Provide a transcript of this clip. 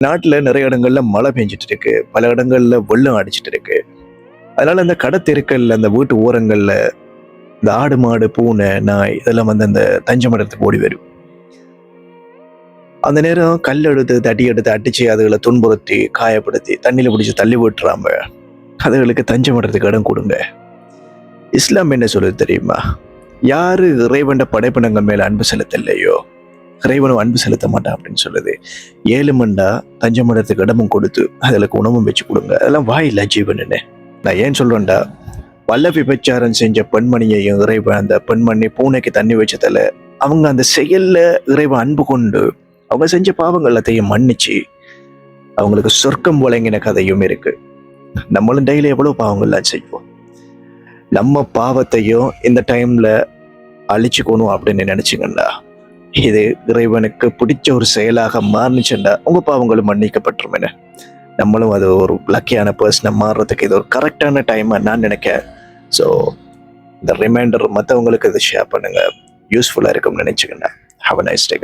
நாட்டுல நிறைய இடங்கள்ல மழை பெஞ்சிட்டு இருக்கு, பல இடங்கள்ல வெள்ளம் அடிச்சிட்டு இருக்கு. அதனால அந்த கடை தெருக்கள்ல, அந்த வீட்டு ஓரங்கள்ல இந்த ஆடு, மாடு, பூனை, நாய் இதெல்லாம் வந்து அந்த தஞ்சம் அடைறதுக்கு ஓடி வரும். அந்த நேரம் கல் எடுத்து, தடி எடுத்து அடிச்சு அதுகள துன்புறுத்தி, காயப்படுத்தி, தண்ணியில பிடிச்சு தள்ளி விட்டுறாம, அதுகளுக்கு தஞ்சம் அடைறதுக்கு இடம் கொடுங்க. இஸ்லாம் என்ன சொல்லுது தெரியுமா? யாரு இறைவன்ட படைப்பினங்கள் மேல அன்பு செலுத்தலையோ, இறைவனும் அன்பு செலுத்த மாட்டான் அப்படின்னு சொல்லுது. 7 மண்டா தஞ்சம் அடைறதுக்கு இடமும் கொடுத்து, அதுகளுக்கு உணவும் வச்சு கொடுங்க. அதெல்லாம் வாயில்லா ஜீவனுன்னு. நான் ஏன் சொல்றேன்டா, வல்லபி பிரச்சாரம் செஞ்ச பெண்மணியையும் இறைவன் அந்த பெண்மணி பூனைக்கு தண்ணி வச்சதால அவங்க அந்த செயல்ல இறைவன் அன்பு கொண்டு அவங்க செஞ்ச பாவங்கள் எல்லாத்தையும் மன்னிச்சு அவங்களுக்கு சொர்க்கம் வழங்கின கதையும் இருக்கு. நம்மளும் டெய்லி எவ்வளவு பாவங்கள்லாம் செய்வோம். நம்ம பாவத்தையும் இந்த டைம்ல அழிச்சுக்கணும் அப்படின்னு நினைச்சுங்கண்டா, இது இறைவனுக்கு பிடிச்ச ஒரு செயலாக மாறுச்சுண்டா உங்க பாவங்களும் மன்னிக்கப்பட்டுரும். நம்மளும் அது ஒரு லக்கியான பர்சனை மாறுறதுக்கு இது ஒரு கரெக்டான டைமா நான் நினைக்கிறேன். ஸோ இந்த ரிமைண்டர் மற்றவங்களுக்கு இதை ஷேர் பண்ணுங்க, யூஸ்ஃபுல்லாக இருக்கும்னு நினைச்சுக்கங்க. Have a nice day.